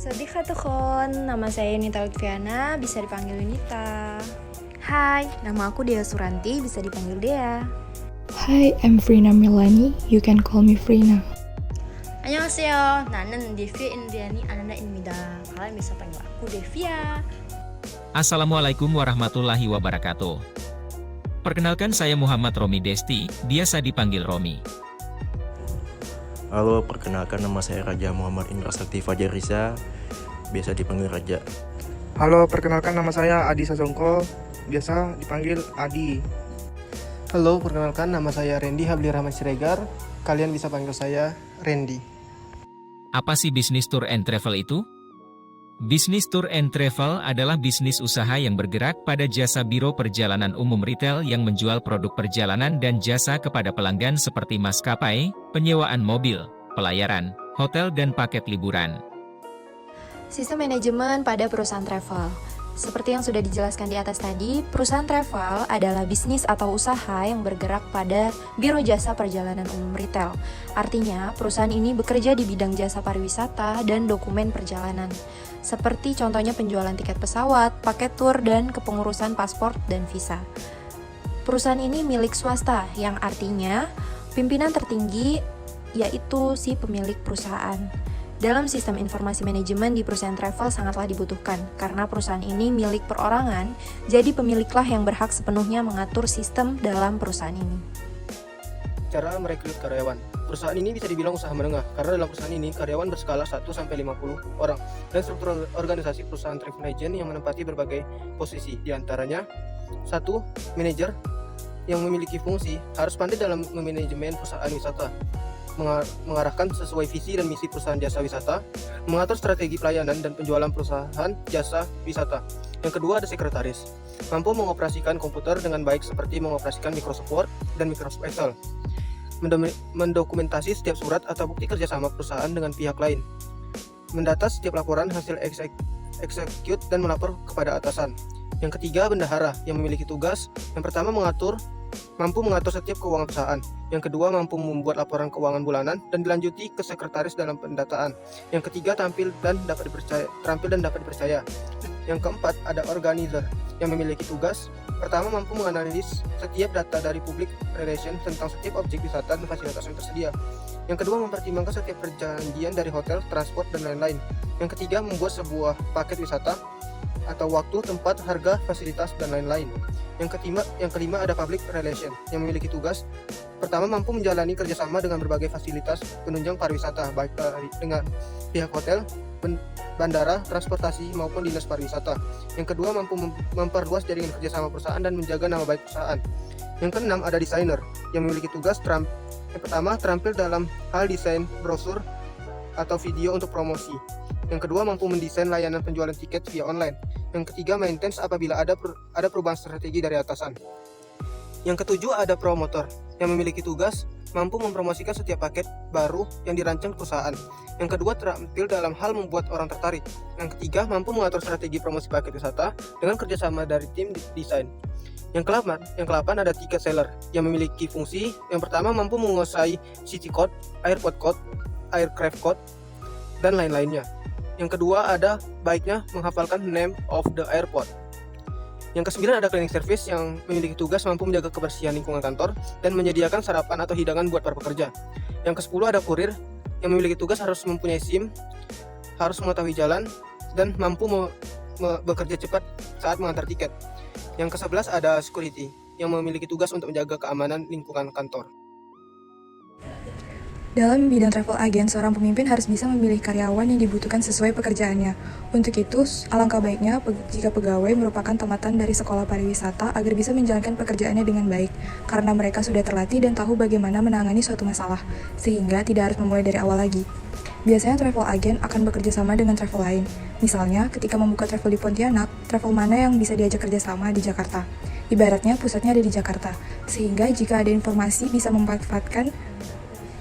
Swadika Tukon, nama saya Yunita Lutfiana, bisa dipanggil Yunita. Hai, nama aku Dea Suranti, bisa dipanggil Dea. Hi, I'm Frina Milani. You can call me Frina. 안녕하세요, 나는 Devia Indiani Ananda입니다. Kalian bisa panggil aku Devia. Assalamualaikum warahmatullahi wabarakatuh. Perkenalkan saya Muhammad Romi Desti, biasa dipanggil Romi. Halo, perkenalkan nama saya Raja Muhammad Indra Sakti Fajarisa, biasa dipanggil Raja. Halo, perkenalkan nama saya Adi Sasongko, biasa dipanggil Adi. Halo, perkenalkan nama saya Randy Habli Rahman Siregar, kalian bisa panggil saya Randy. Apa sih bisnis tour and travel itu? Bisnis tour and travel adalah bisnis usaha yang bergerak pada jasa biro perjalanan umum retail yang menjual produk perjalanan dan jasa kepada pelanggan seperti maskapai, penyewaan mobil, pelayaran, hotel dan paket liburan. Sistem manajemen pada perusahaan travel. Seperti yang sudah dijelaskan di atas tadi, perusahaan travel adalah bisnis atau usaha yang bergerak pada biro jasa perjalanan umum retail. Artinya, perusahaan ini bekerja di bidang jasa pariwisata dan dokumen perjalanan. Seperti contohnya penjualan tiket pesawat, paket tur, dan kepengurusan paspor dan visa. Perusahaan ini milik swasta, yang artinya pimpinan tertinggi yaitu si pemilik perusahaan. Dalam sistem informasi manajemen di perusahaan travel sangatlah dibutuhkan, karena perusahaan ini milik perorangan, jadi pemiliklah yang berhak sepenuhnya mengatur sistem dalam perusahaan ini. Cara merekrut karyawan. Perusahaan ini bisa dibilang usaha menengah, karena dalam perusahaan ini karyawan berskala 1-50 orang, dan struktur organisasi perusahaan travel agent yang menempati berbagai posisi, diantaranya 1. Manajer yang memiliki fungsi harus pandai dalam memanajemen perusahaan wisata, mengarahkan sesuai visi dan misi perusahaan jasa wisata, mengatur strategi pelayanan dan penjualan perusahaan jasa wisata. Yang kedua ada sekretaris, mampu mengoperasikan komputer dengan baik seperti mengoperasikan Microsoft Word dan Microsoft Excel, mendokumentasi setiap surat atau bukti kerjasama perusahaan dengan pihak lain, mendata setiap laporan hasil execute dan melapor kepada atasan. Yang ketiga bendahara yang memiliki tugas yang pertama mampu mengatur setiap keuangan perusahaan. Yang kedua mampu membuat laporan keuangan bulanan dan dilanjuti ke sekretaris dalam pendataan. Yang ketiga terampil dan dapat dipercaya. Yang keempat ada organizer yang memiliki tugas pertama mampu menganalisis setiap data dari public relation tentang setiap objek wisata dan fasilitas yang tersedia. Yang kedua mempertimbangkan setiap perjanjian dari hotel, transport dan lain-lain. Yang ketiga membuat sebuah paket wisata atau waktu, tempat, harga, fasilitas, dan lain-lain. Yang kelima ada public relation yang memiliki tugas pertama mampu menjalani kerjasama dengan berbagai fasilitas penunjang pariwisata baik dengan pihak hotel, bandara, transportasi maupun dinas pariwisata. Yang kedua mampu memperluas jaringan kerjasama perusahaan dan menjaga nama baik perusahaan. Yang keenam ada desainer yang memiliki tugas yang pertama terampil dalam hal desain brosur atau video untuk promosi. Yang kedua mampu mendesain layanan penjualan tiket via online. Yang ketiga maintenance apabila ada perubahan strategi dari atasan. Yang ketujuh ada promotor yang memiliki tugas mampu mempromosikan setiap paket baru yang dirancang perusahaan. Yang kedua terampil dalam hal membuat orang tertarik. Yang ketiga mampu mengatur strategi promosi paket wisata dengan kerjasama dari tim desain. Yang ke-8 ada ticket seller yang memiliki fungsi yang pertama mampu menguasai city code, airport code, aircraft code, dan lain-lainnya. Yang kedua ada baiknya menghafalkan name of the airport. Yang ke-9 ada cleaning service yang memiliki tugas mampu menjaga kebersihan lingkungan kantor dan menyediakan sarapan atau hidangan buat para pekerja. Yang ke-10 ada kurir yang memiliki tugas harus mempunyai SIM, harus mengetahui jalan, dan mampu bekerja cepat saat mengantar tiket. Yang ke-11 ada security yang memiliki tugas untuk menjaga keamanan lingkungan kantor. Dalam bidang travel agent, seorang pemimpin harus bisa memilih karyawan yang dibutuhkan sesuai pekerjaannya. Untuk itu, alangkah baiknya jika pegawai merupakan tamatan dari sekolah pariwisata agar bisa menjalankan pekerjaannya dengan baik, karena mereka sudah terlatih dan tahu bagaimana menangani suatu masalah, sehingga tidak harus memulai dari awal lagi. Biasanya travel agent akan bekerja sama dengan travel lain. Misalnya, ketika membuka travel di Pontianak, travel mana yang bisa diajak kerjasama di Jakarta. Ibaratnya pusatnya ada di Jakarta, sehingga jika ada informasi bisa memanfaatkan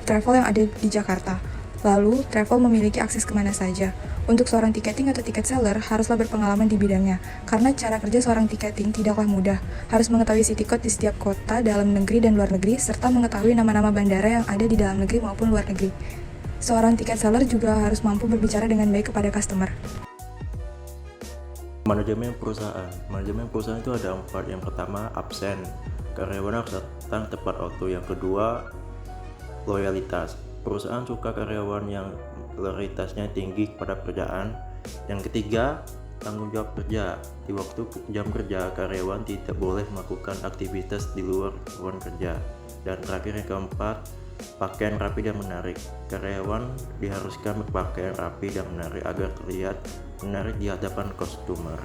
travel yang ada di Jakarta. Lalu, travel memiliki akses kemana saja. Untuk seorang tiketing atau tiket seller, haruslah berpengalaman di bidangnya, karena cara kerja seorang tiketing tidaklah mudah. Harus mengetahui city code di setiap kota, dalam negeri dan luar negeri, serta mengetahui nama-nama bandara yang ada di dalam negeri maupun luar negeri. Seorang tiket seller juga harus mampu berbicara dengan baik kepada customer. Manajemen perusahaan itu ada 4. Yang pertama, absen. Karyawan harus datang tepat waktu. Yang kedua, loyalitas. Perusahaan suka karyawan yang loyalitasnya tinggi kepada pekerjaan. Yang ketiga, tanggung jawab kerja. Di waktu jam kerja, karyawan tidak boleh melakukan aktivitas di luar ruang kerja. Dan terakhir, yang keempat, pakaian rapi dan menarik. Karyawan diharuskan berpakaian rapi dan menarik agar terlihat menarik di hadapan customer.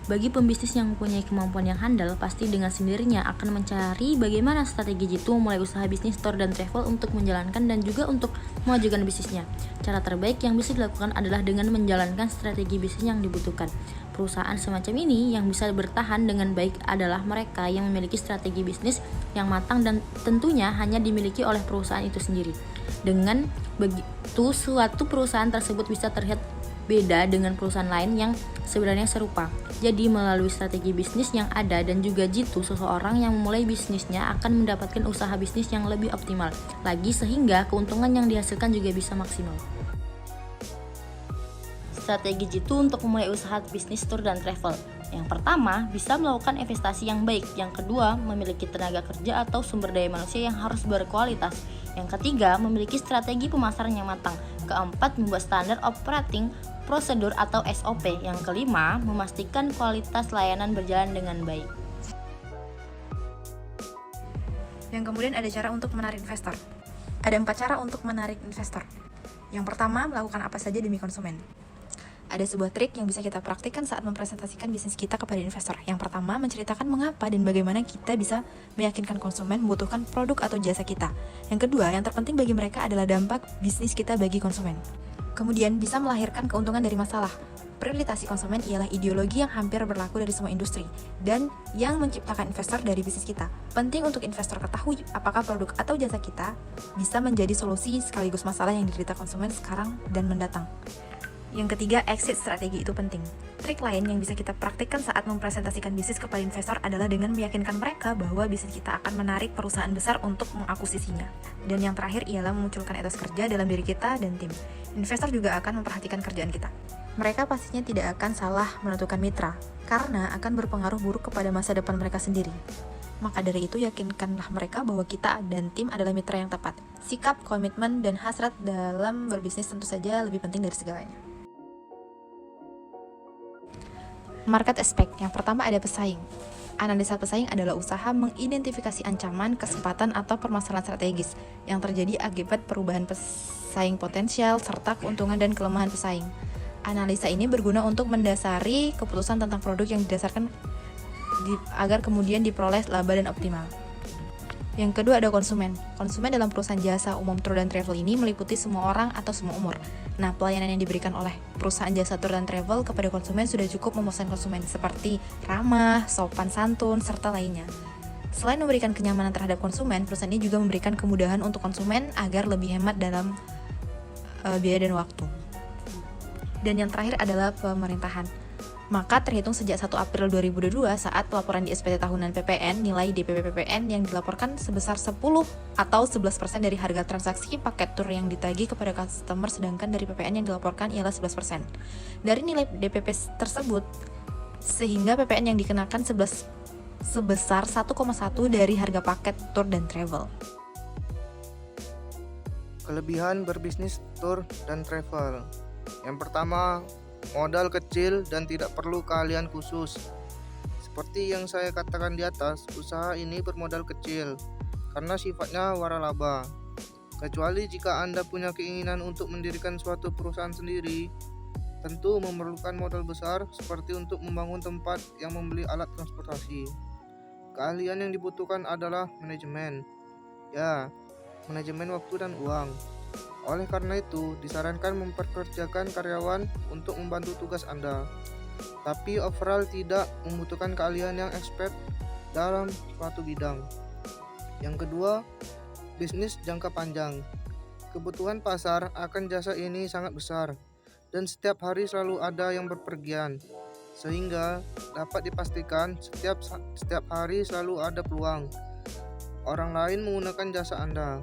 Bagi pembisnis yang mempunyai kemampuan yang handal, pasti dengan sendirinya akan mencari bagaimana strategi jitu memulai usaha bisnis tour dan travel untuk menjalankan dan juga untuk memajukan bisnisnya. Cara terbaik yang bisa dilakukan adalah dengan menjalankan strategi bisnis yang dibutuhkan. Perusahaan semacam ini yang bisa bertahan dengan baik adalah mereka yang memiliki strategi bisnis yang matang dan tentunya hanya dimiliki oleh perusahaan itu sendiri. Dengan begitu, suatu perusahaan tersebut bisa terlihat beda dengan perusahaan lain yang sebenarnya serupa. Jadi melalui strategi bisnis yang ada dan juga jitu, seseorang yang memulai bisnisnya akan mendapatkan usaha bisnis yang lebih optimal lagi sehingga keuntungan yang dihasilkan juga bisa maksimal. Strategi jitu untuk memulai usaha bisnis tour dan travel. Yang pertama, bisa melakukan investasi yang baik. Yang kedua, memiliki tenaga kerja atau sumber daya manusia yang harus berkualitas. Yang ketiga, memiliki strategi pemasaran yang matang. Keempat, membuat standar operating prosedur atau SOP. Yang kelima, memastikan kualitas layanan berjalan dengan baik. Yang kemudian ada cara untuk menarik investor. Ada 4 cara untuk menarik investor. Yang pertama, melakukan apa saja demi konsumen. Ada sebuah trik yang bisa kita praktikkan saat mempresentasikan bisnis kita kepada investor. Yang pertama, menceritakan mengapa dan bagaimana kita bisa meyakinkan konsumen membutuhkan produk atau jasa kita. Yang kedua, yang terpenting bagi mereka adalah dampak bisnis kita bagi konsumen. Kemudian, bisa melahirkan keuntungan dari masalah. Prioritasi konsumen ialah ideologi yang hampir berlaku dari semua industri dan yang menciptakan investor dari bisnis kita. Penting untuk investor ketahui apakah produk atau jasa kita bisa menjadi solusi sekaligus masalah yang diderita konsumen sekarang dan mendatang. Yang ketiga, exit strategi itu penting. Trik lain yang bisa kita praktikkan saat mempresentasikan bisnis kepada investor adalah dengan meyakinkan mereka bahwa bisnis kita akan menarik perusahaan besar untuk mengakuisisinya. Dan yang terakhir ialah memunculkan etos kerja dalam diri kita dan tim. Investor juga akan memperhatikan kerjaan kita. Mereka pastinya tidak akan salah menentukan mitra, karena akan berpengaruh buruk kepada masa depan mereka sendiri. Maka dari itu, yakinkanlah mereka bahwa kita dan tim adalah mitra yang tepat. Sikap, komitmen, dan hasrat dalam berbisnis tentu saja lebih penting dari segalanya. Market aspect. Yang pertama ada pesaing. Analisa pesaing adalah usaha mengidentifikasi ancaman, kesempatan, atau permasalahan strategis yang terjadi akibat perubahan pesaing potensial serta keuntungan dan kelemahan pesaing. Analisa ini berguna untuk mendasari keputusan tentang produk yang didasarkan agar kemudian diperoleh laba dan optimal. Yang kedua ada konsumen. Konsumen dalam perusahaan jasa umum tour dan travel ini meliputi semua orang atau semua umur. Nah, pelayanan yang diberikan oleh perusahaan jasa tour dan travel kepada konsumen sudah cukup memuaskan konsumen, seperti ramah, sopan santun, serta lainnya. Selain memberikan kenyamanan terhadap konsumen, perusahaan ini juga memberikan kemudahan untuk konsumen agar lebih hemat dalam biaya dan waktu. Dan yang terakhir adalah pemerintahan. Maka terhitung sejak 1 April 2022 saat pelaporan di SPT tahunan PPN, nilai DPP PPN yang dilaporkan sebesar 10 atau 11% dari harga transaksi paket tour yang ditagih kepada customer, sedangkan dari PPN yang dilaporkan ialah 11%. Dari nilai DPP tersebut, sehingga PPN yang dikenakan sebesar 1,1 dari harga paket tour dan travel. Kelebihan berbisnis tour dan travel. Yang pertama, modal kecil dan tidak perlu keahlian khusus. Seperti yang saya katakan di atas, usaha ini bermodal kecil karena sifatnya waralaba. Kecuali jika Anda punya keinginan untuk mendirikan suatu perusahaan sendiri, tentu memerlukan modal besar seperti untuk membangun tempat yang membeli alat transportasi. Keahlian yang dibutuhkan adalah manajemen. Ya, manajemen waktu dan uang. Oleh karena itu, disarankan memperkerjakan karyawan untuk membantu tugas Anda. Tapi overall tidak membutuhkan keahlian yang expert dalam suatu bidang. Yang kedua, bisnis jangka panjang. Kebutuhan pasar akan jasa ini sangat besar dan setiap hari selalu ada yang berpergian. Sehingga dapat dipastikan setiap hari selalu ada peluang orang lain menggunakan jasa Anda.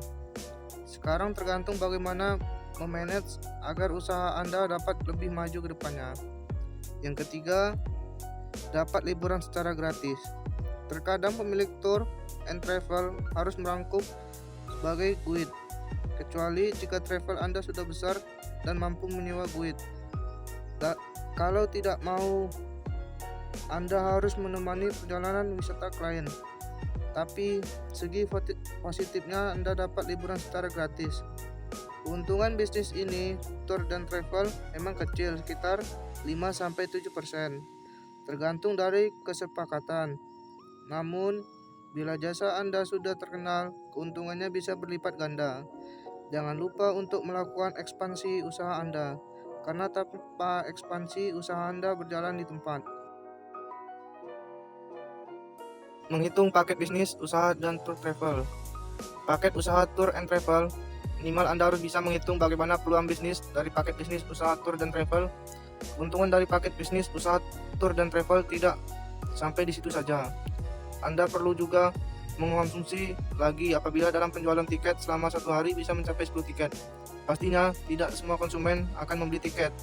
Sekarang tergantung bagaimana memanage agar usaha Anda dapat lebih maju ke depannya. Yang ketiga, dapat liburan secara gratis. Terkadang pemilik tour and travel harus merangkup sebagai guide, kecuali jika travel Anda sudah besar dan mampu menyewa guide. Kalau tidak mau, Anda harus menemani perjalanan wisata klien. Tapi segi positifnya Anda dapat liburan secara gratis. Keuntungan bisnis ini, tour dan travel, memang kecil, sekitar 5-7%, tergantung dari kesepakatan. Namun, bila jasa Anda sudah terkenal, keuntungannya bisa berlipat ganda. Jangan lupa untuk melakukan ekspansi usaha Anda, karena tanpa ekspansi usaha Anda berjalan di tempat. Menghitung paket bisnis, usaha, dan tour travel. Paket usaha tour and travel, minimal Anda harus bisa menghitung bagaimana peluang bisnis dari paket bisnis, usaha, tour, dan travel. Keuntungan dari paket bisnis, usaha, tour, dan travel tidak sampai di situ saja. Anda perlu juga mengkonsumsi lagi apabila dalam penjualan tiket selama 1 hari bisa mencapai 10 tiket. Pastinya tidak semua konsumen akan membeli tiket.